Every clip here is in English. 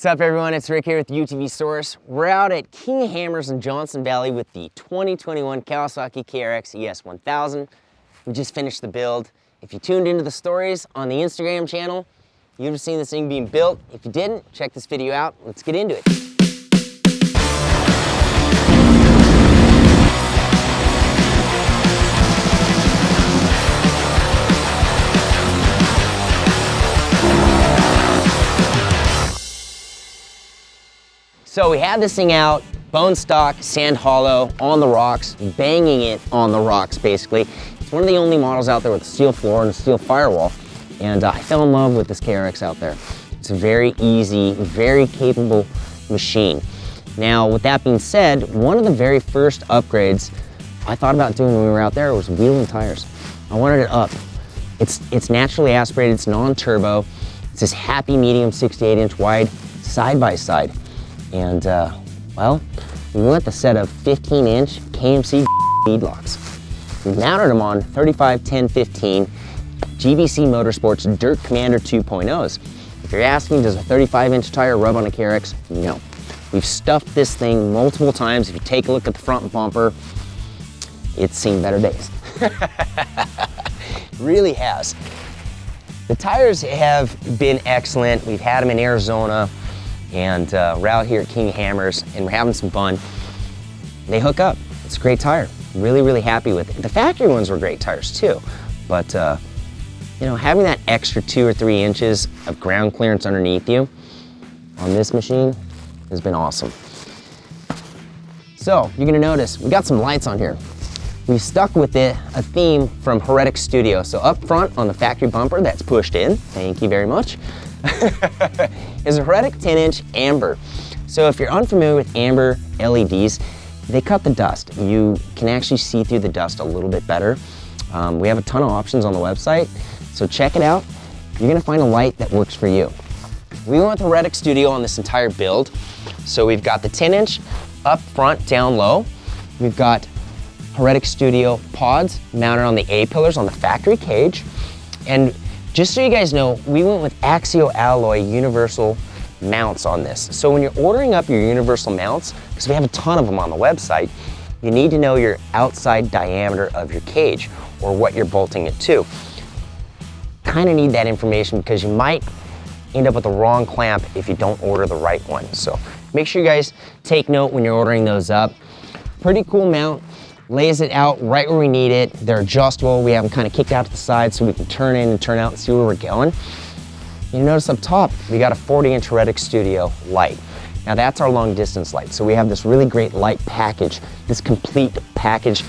What's up everyone, it's Rick here with UTV Source. We're out at King Hammers in Johnson Valley with the 2021 Kawasaki KRX1000. We just finished the build. If you tuned into the stories on the Instagram channel, you'd have seen this thing being built. If you didn't, check this video out. Let's get into it. So we had this thing out, bone stock, sand hollow, on the rocks, banging it on the rocks basically. It's one of the only models out there with a steel floor and a steel firewall. And I fell in love with this KRX out there. It's a very easy, very capable machine. Now with that being said, one of the very first upgrades I thought about doing when we were out there was wheel and tires. I wanted it up. It's naturally aspirated, it's non-turbo. It's this happy medium 68-inch wide side-by-side. And well, we went the set of 15-inch KMC beadlocks. We mounted them on 35, 10, 15 GBC Motorsports Dirt Commander 2.0s. If you're asking, does a 35-inch tire rub on a KRX? No. We've stuffed this thing multiple times. If you take a look at the front bumper, it's seen better days. Really has. The tires have been excellent. We've had them in Arizona, and we're out here at King Hammers and we're having some fun. They hook up. It's a great tire. Really, really happy with it. The factory ones were great tires too, but you know, having that extra 2 or 3 inches of ground clearance underneath you on this machine has been awesome. So you're gonna notice we got some lights on here. We stuck with it a theme from Heretic Studio. So up front on the factory bumper that's pushed in, thank you very much, is a Heretic 10-inch amber. So if you're unfamiliar with amber LEDs, they cut the dust. You can actually see through the dust a little bit better. We have a ton of options on the website, so check it out. You're gonna find a light that works for you. We went with Heretic Studio on this entire build. So we've got the 10-inch up front, down low. We've got Heretic Studio pods mounted on the A-pillars on the factory cage. And just so you guys know, we went with Axio Alloy universal mounts on this. So when you're ordering up your universal mounts, because we have a ton of them on the website, you need to know your outside diameter of your cage or what you're bolting it to. Kind of need that information because you might end up with the wrong clamp if you don't order the right one. So make sure you guys take note when you're ordering those up. Pretty cool mount. Lays it out right where we need it. They're adjustable. We have them kind of kicked out to the side so we can turn in and turn out and see where we're going. You notice up top, we got a 40-inch Heretic Studio light. Now that's our long distance light. So we have this really great light package, this complete package,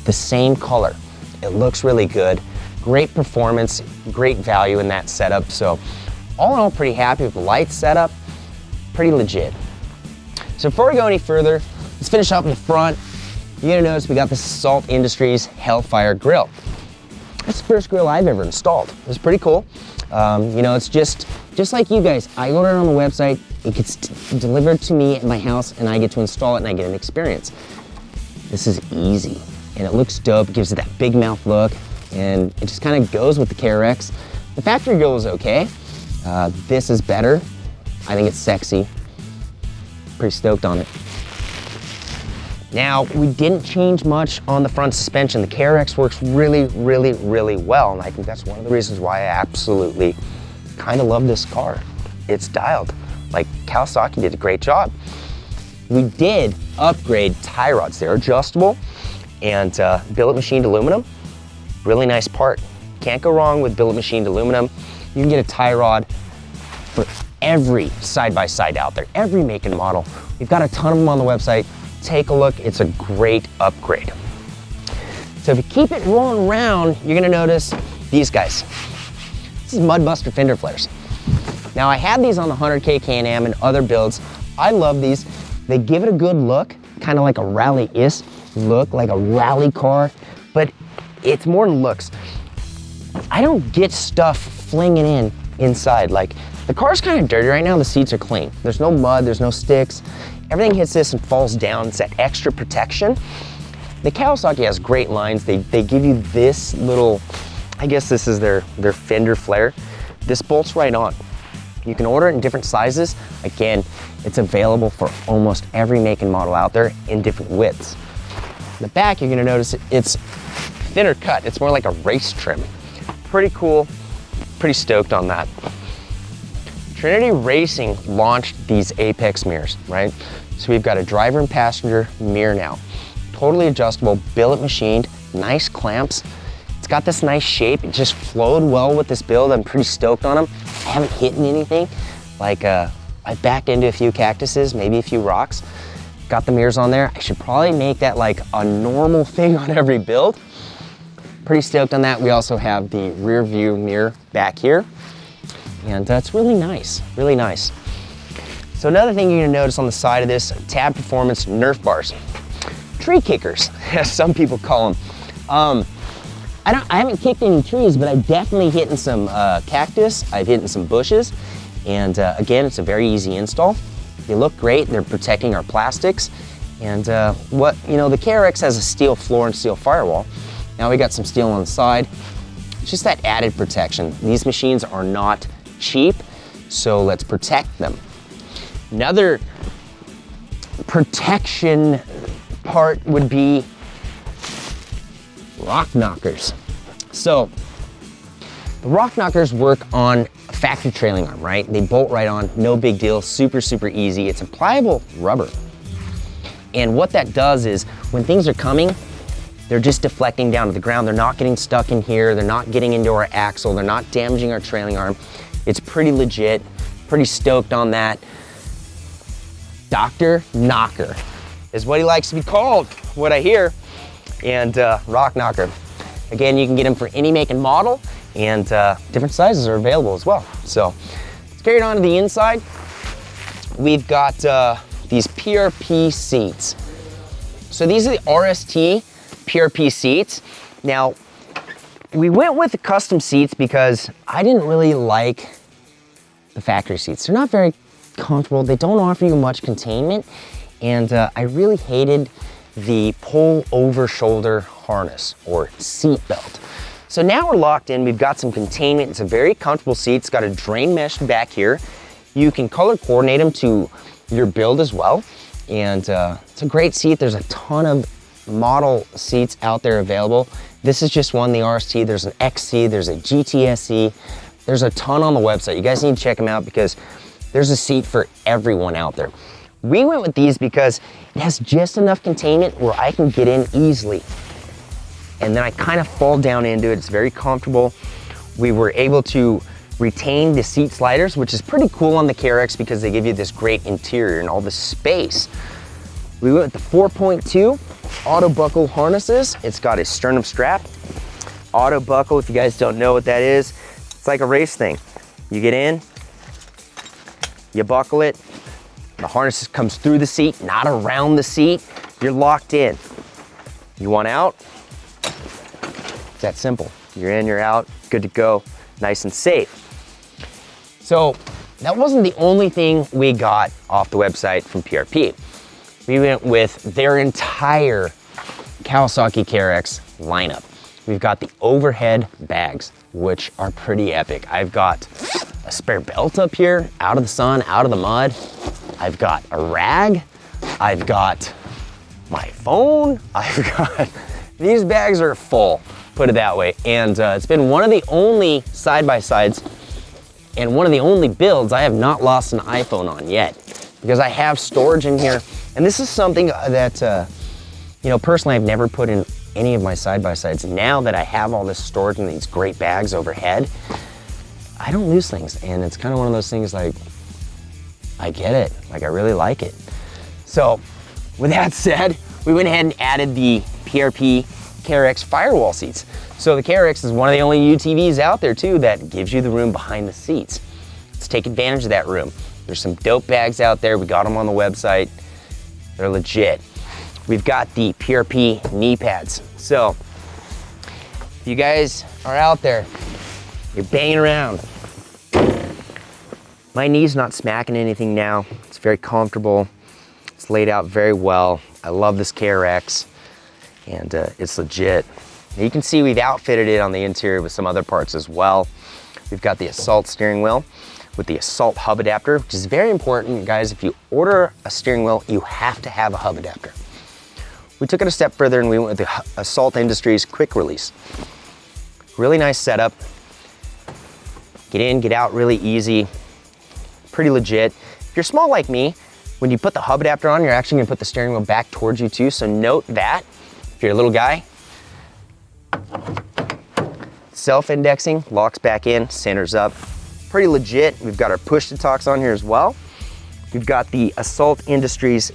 the same color. It looks really good. Great performance, great value in that setup. So all in all, pretty happy with the light setup, pretty legit. So before we go any further, let's finish up in the front. You're gonna notice we got this Salt Industries Hellfire grill. That's the first grill I've ever installed. It's pretty cool. You know, it's just like you guys. I order it on the website, it gets delivered to me at my house, and I get to install it and I get an experience. This is easy, and it looks dope. It gives it that big mouth look, and it just kind of goes with the KRX. The factory grill is okay. This is better. I think it's sexy. Pretty stoked on it. Now, we didn't change much on the front suspension. The KRX works really, really, really well, and I think that's one of the reasons why I absolutely kind of love this car. It's dialed. Like, Kawasaki did a great job. We did upgrade tie rods. They're adjustable, and billet machined aluminum, really nice part. Can't go wrong with billet machined aluminum. You can get a tie rod for every side-by-side out there, every make and model. We've got a ton of them on the website. Take a look, it's a great upgrade. So if you keep it rolling around, you're gonna notice these guys. This is Mudbuster fender flares. Now I had these on the 100K Can-Am and other builds. I love these. They give it a good look, kind of like a rally-ish look, like a rally car, but it's more than looks. I don't get stuff flinging in inside. Like, the car's kind of dirty right now, the seats are clean. There's no mud, there's no sticks. Everything hits this and falls down. It's that extra protection. The Kawasaki has great lines. They give you this little, I guess this is their fender flare. This bolts right on. You can order it in different sizes. Again, it's available for almost every make and model out there in different widths. In the back, you're gonna notice it's thinner cut. It's more like a race trim. Pretty cool, pretty stoked on that. Trinity Racing launched these Apex mirrors, right? So we've got a driver and passenger mirror now. Totally adjustable, billet machined, nice clamps. It's got this nice shape. It just flowed well with this build. I'm pretty stoked on them. I haven't hit anything. Like I backed into a few cactuses, maybe a few rocks. Got the mirrors on there. I should probably make that like a normal thing on every build. Pretty stoked on that. We also have the rear view mirror back here. And it's really nice, really nice. So another thing you're gonna notice on the side of this, Tab Performance Nerf bars. Tree kickers, as some people call them. I haven't kicked any trees, but I've definitely hit in some cactus. I've hit in some bushes. And again, it's a very easy install. They look great. They're protecting our plastics. And the KRX has a steel floor and steel firewall. Now we got some steel on the side. It's just that added protection. These machines are not cheap, so let's protect them. Another protection part would be rock knockers. So the rock knockers work on a factory trailing arm, right? They bolt right on, no big deal, super, super easy. It's a pliable rubber. And what that does is when things are coming, they're just deflecting down to the ground. They're not getting stuck in here. They're not getting into our axle. They're not damaging our trailing arm. It's pretty legit, pretty stoked on that. Dr. Knocker is what he likes to be called, what I hear. And rock knocker. Again, you can get them for any make and model, and different sizes are available as well. So let's carry it on to the inside. We've got these PRP seats. So these are the RST PRP seats. Now, we went with the custom seats because I didn't really like the factory seats. They're not very comfortable. They don't offer you much containment, and I really hated the pull over shoulder harness or seat belt. So now we're locked in. We've got some containment. It's a very comfortable seat. It's got a drain mesh back here. You can color coordinate them to your build as well. And it's a great seat. There's a ton of model seats out there available. This is just one, the RST. There's an XC, there's a GTSC. There's a ton on the website. You guys need to check them out because there's a seat for everyone out there. We went with these because it has just enough containment where I can get in easily. And then I kind of fall down into it. It's very comfortable. We were able to retain the seat sliders, which is pretty cool on the KRX because they give you this great interior and all this space. We went with the 4.2 auto buckle harnesses. It's got a sternum strap. Auto buckle, if you guys don't know what that is, it's like a race thing. You get in, you buckle it, the harness comes through the seat, not around the seat. You're locked in. You want out? It's that simple. You're in, you're out, good to go, nice and safe. So that wasn't the only thing we got off the website from PRP. We went with their entire Kawasaki KRX lineup. We've got the overhead bags, which are pretty epic. I've got a spare belt up here, out of the sun, out of the mud. I've got a rag. I've got my phone. These bags are full, put it that way. And it's been one of the only side-by-sides and one of the only builds I have not lost an iPhone on yet because I have storage in here. And this is something that, personally I've never put in any of my side-by-sides. Now that I have all this storage in these great bags overhead, I don't lose things. And it's kind of one of those things like, I get it, like I really like it. So with that said, we went ahead and added the PRP KRX firewall seats. So the KRX is one of the only UTVs out there too that gives you the room behind the seats. Let's take advantage of that room. There's some dope bags out there. We got them on the website. They're legit. We've got the PRP knee pads. So if you guys are out there, you're banging around. My knee's not smacking anything now. It's very comfortable. It's laid out very well. I love this KRX and it's legit. Now you can see we've outfitted it on the interior with some other parts as well. We've got the Assault steering wheel. with the Assault hub adapter, which is very important, guys. If you order a steering wheel, you have to have a hub adapter. We took it a step further and we went with the Assault Industries quick release. Really nice setup. Get in, get out really easy. Pretty legit. If you're small like me, when you put the hub adapter on, you're actually gonna put the steering wheel back towards you too, so note that. If you're a little guy, self-indexing, locks back in, centers up. Pretty legit. We've got our push to talks on here as well. We've got the Assault Industries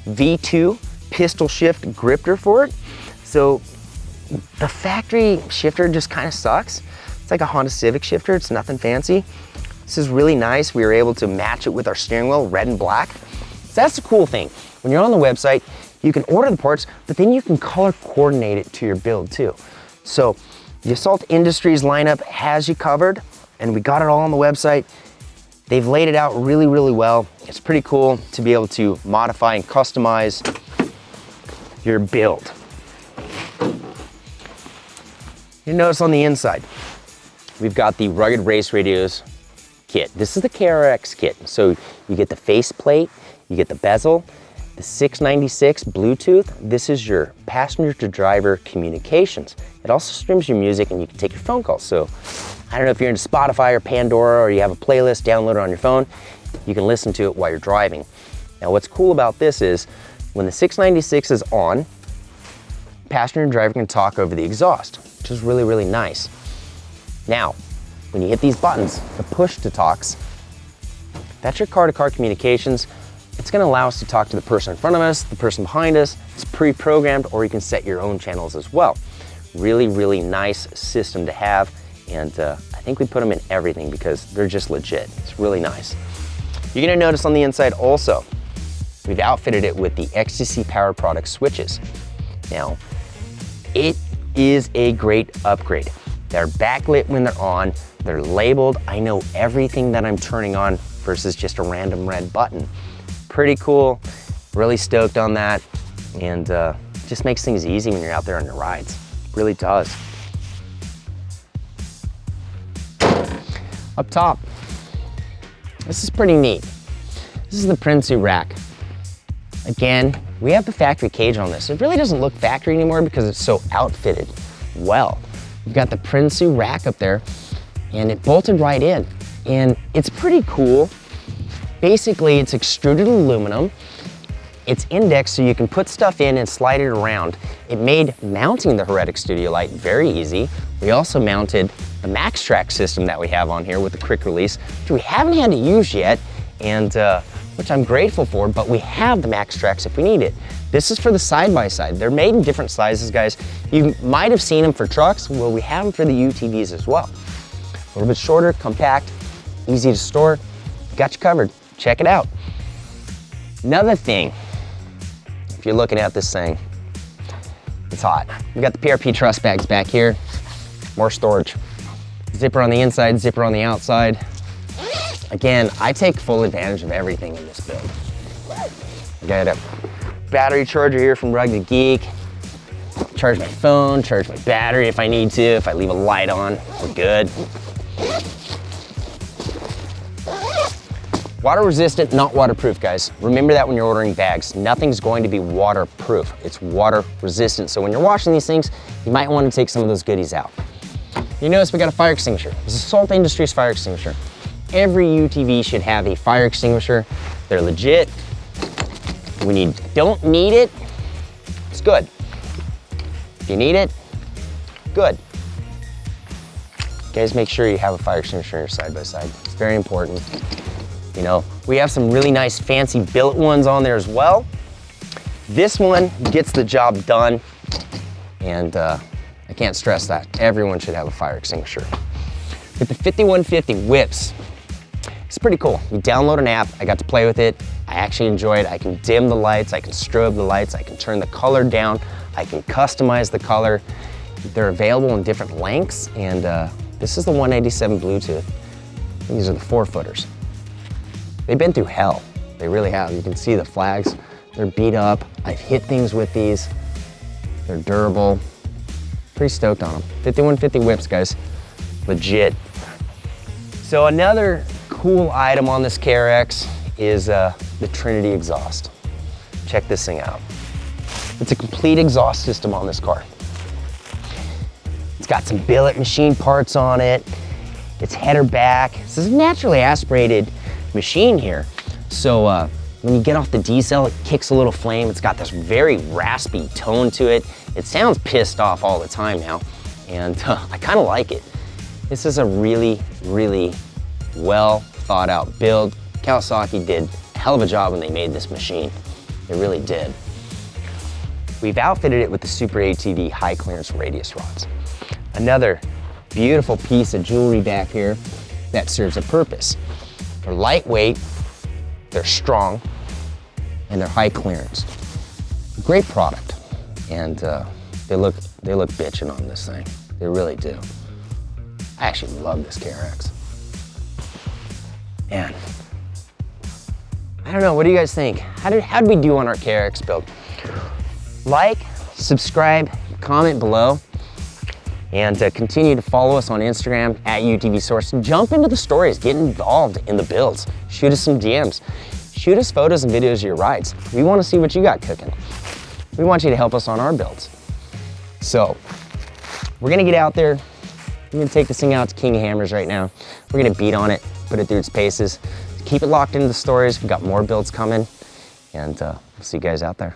V2 pistol shift gripper for it. So the factory shifter just kind of sucks. It's like a Honda Civic shifter, it's nothing fancy. This is really nice. We were able to match it with our steering wheel, red and black. So that's the cool thing. When you're on the website, you can order the parts, but then you can color coordinate it to your build too. So the Assault Industries lineup has you covered, and we got it all on the website. They've laid it out really, really well. It's pretty cool to be able to modify and customize your build. You notice on the inside, we've got the Rugged Race Radios kit. This is the KRX kit. So you get the faceplate, you get the bezel, the 696 Bluetooth. This is your passenger to driver communications. It also streams your music and you can take your phone calls. So I don't know if you're into Spotify or Pandora or you have a playlist downloaded on your phone, you can listen to it while you're driving. Now what's cool about this is when the 696 is on, passenger and driver can talk over the exhaust, which is really, really nice. Now, when you hit these buttons, the push to talks, that's your car-to-car communications. It's gonna allow us to talk to the person in front of us, the person behind us. It's pre-programmed, or you can set your own channels as well. Really, really nice system to have. And I think we put them in everything because they're just legit. It's really nice. You're gonna notice on the inside also, we've outfitted it with the XTC Power Product switches. Now, it is a great upgrade. They're backlit when they're on, they're labeled. I know everything that I'm turning on versus just a random red button. Pretty cool, really stoked on that. And just makes things easy when you're out there on your rides. Really does. Up top, this is pretty neat. This is the Prinzi Rack. Again, we have the factory cage on this. It really doesn't look factory anymore because it's so outfitted well. We've got the Prinzi Rack up there and it bolted right in. And it's pretty cool. Basically, it's extruded aluminum. It's indexed so you can put stuff in and slide it around. It made mounting the Heretic Studio Light very easy. We also mounted the Max Track system that we have on here with the quick release, which we haven't had to use yet, and which I'm grateful for, but we have the Max Tracks if we need it. This is for the side-by-side. They're made in different sizes, guys. You might have seen them for trucks. Well, we have them for the UTVs as well. A little bit shorter, compact, easy to store. Got you covered. Check it out. Another thing, if you're looking at this thing, it's hot. We got the PRP truss bags back here, more storage. Zipper on the inside, zipper on the outside. Again, I take full advantage of everything in this build. I got a battery charger here from Rugged Geek. Charge my phone, charge my battery if I need to. If I leave a light on, we're good. Water resistant, not waterproof, guys. Remember that when you're ordering bags. Nothing's going to be waterproof. It's water resistant. So when you're washing these things, you might want to take some of those goodies out. You notice we got a fire extinguisher. This is Assault Industries fire extinguisher. Every UTV should have a fire extinguisher. They're legit. When you don't need it, it's good. If you need it, good. Guys, make sure you have a fire extinguisher in your side-by-side. It's very important. You know, we have some really nice fancy billet ones on there as well. This one gets the job done, and I can't stress that. Everyone should have a fire extinguisher. With the 5150 whips, it's pretty cool. You download an app, I got to play with it. I actually enjoy it. I can dim the lights, I can strobe the lights, I can turn the color down, I can customize the color. They're available in different lengths, and this is the 187 Bluetooth. These are the 4-footers. They've been through hell. They really have. You can see the flags. They're beat up. I've hit things with these. They're durable. Pretty stoked on them. 5150 whips, guys. Legit. So another cool item on this KRX is the Trinity Exhaust. Check this thing out. It's a complete exhaust system on this car. It's got some billet machine parts on it. It's header back. This is a naturally aspirated machine here. So when you get off the diesel, it kicks a little flame. It's got this very raspy tone to it. It sounds pissed off all the time now, and I kind of like it. This is a really, really well thought out build. Kawasaki did a hell of a job when they made this machine. They really did. We've outfitted it with the Super ATV high clearance radius rods. Another beautiful piece of jewelry back here that serves a purpose. They're lightweight, they're strong, and they're high clearance. Great product, and they look bitchin' on this thing. They really do. I actually love this KRX. Man, I don't know, what do you guys think? How did we do on our KRX build? Like, subscribe, comment below, and continue to follow us on Instagram at UTV Source. Jump into the stories, get involved in the builds. Shoot us some DMs. Shoot us photos and videos of your rides. We want to see what you got cooking. We want you to help us on our builds. So, we're gonna get out there. We're gonna take this thing out to King of Hammers right now. We're gonna beat on it, put it through its paces. Keep it locked into the stories. We've got more builds coming, and we'll see you guys out there.